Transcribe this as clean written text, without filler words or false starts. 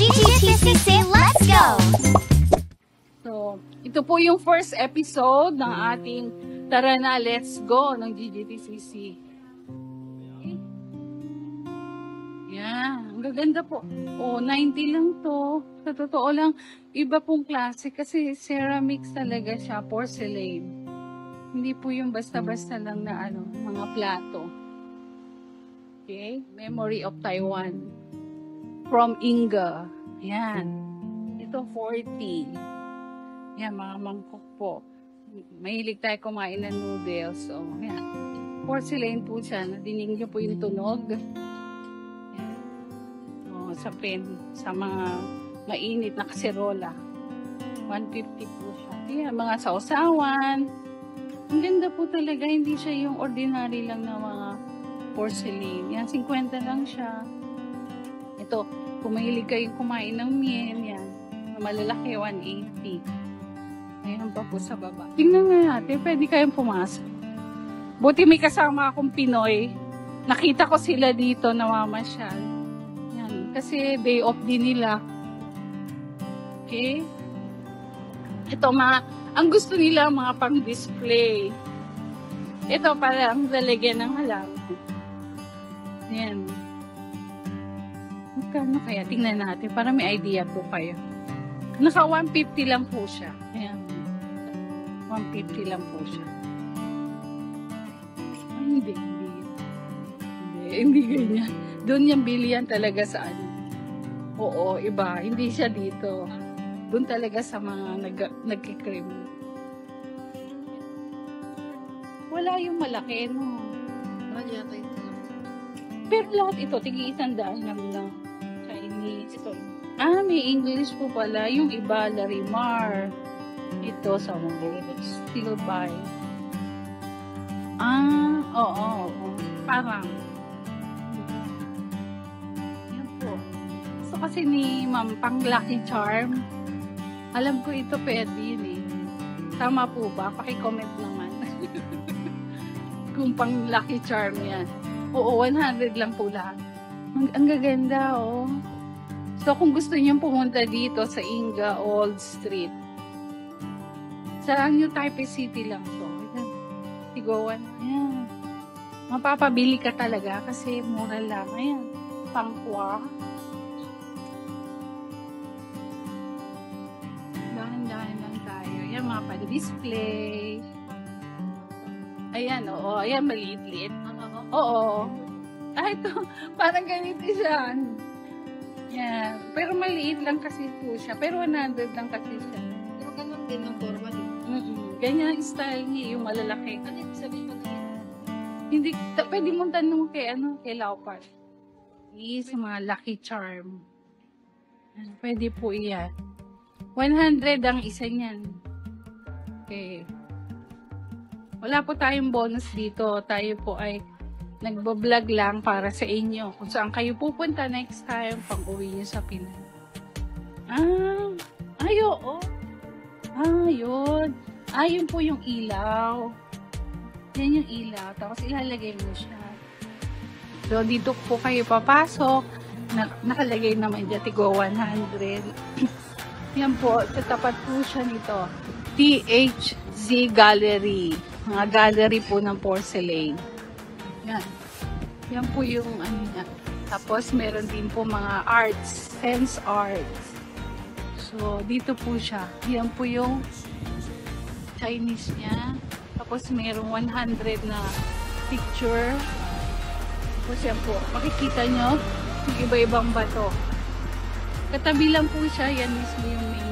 GGTCC, let's go! So, ito po yung first episode ng ating Tara na, Let's Go ng GGTCC. Yan, ang gaganda po. Oh, 90 lang to. Sa totoo lang, iba pong klase kasi ceramics talaga siya, porcelain. Hindi po yung basta-basta lang na mga plato. Okay, Memory of Taiwan. From Inga. Yan. Ito 40. Yan, mga mangkok po. Mahilig tayo kumain ng noodles. So, yan. Porcelain po siya. Nadinig niyo po yung tunog. Yan. So, sa mga mainit na kaserola. 150 po siya. Yan, mga sausawan. Ang ganda po talaga. Hindi siya yung ordinary lang na mga porcelain. Yan, 50 lang siya. Ito, kung mahilig kayong kumain ng miel, yan. Malalaki, 180. Ayan pa po sa baba. Tingnan nga natin, pwede kayong pumasok. Buti may kasama akong Pinoy. Nakita ko sila dito, namamasyal. Yan, kasi day off din nila. Okay? Ito ang gusto nila mga pang-display. Ito parang lalagyan ng halaman. Yan. Magkano kaya? Tingnan natin para may idea po kayo. Naka 150 lang po siya. Ayan. 150 lang po siya. Ay, hindi ganyan. Doon yung bilihan talaga sa Oo, iba. Hindi siya dito. Doon talaga sa mga nagkikrim. Wala yung malaki, no? Wala yata yung talong. Pero lahat ito, tig-100 lang lang. Chinese. Ito. May English po pala. Yung iba, Larimar. Ito sa mga still buy. Oo. Parang. Yan po. So kasi ni Ma'am, pang Lucky Charm. Alam ko ito pwede yun eh. Tama po ba? Paki-comment naman. Kung pang Lucky Charm yan. Oo, 100 lang po lahat. Ang gaganda, oh. So, kung gusto niyo pumunta dito sa Inga Old Street, sa New Taipei City lang to. Tigoan. Ayan. Mapapabili ka talaga kasi mura lang. Ayan. Pangkwa. Dahan-dahan lang tayo. Ayan, mga pa-display. Ayan, oo. Ayan, maliit-liit. Oo. Ito, parang ganito siya. Yan. Pero maliit lang kasi po siya. Pero 100 lang kasi siya. Pero ganun din ang forma din. Ganyan ang style niya, yung malalaki. Ano yung sabihin mo na yun? Hindi, pwede mong tanong kay Laupad. Sa mga Lucky Charm. Pwede po iyan. 100 ang isa niyan. Okay. Wala po tayong bonus dito. Tayo po ay nagbablog lang para sa inyo. Kung saan kayo pupunta next time, pang-uwi nyo sa Pinas. Oo. Yun. Yun po yung ilaw. Yan yung ilaw. Tapos ilalagay mo siya. So, dito po kayo papasok. Nakalagay naman dyan, tigo 100. Yan po, sa tapat po siya nito. THZ Gallery. Mga gallery po ng porcelain. Yan. Yan po yung niya. Tapos, meron din po mga arts. Sense arts. So, dito po siya. Yan po yung Chinese niya. Tapos, merong 100 na picture. Tapos, yan po. Makikita nyo yung iba-ibang bato. Katabi lang po siya. Yan mismo yung main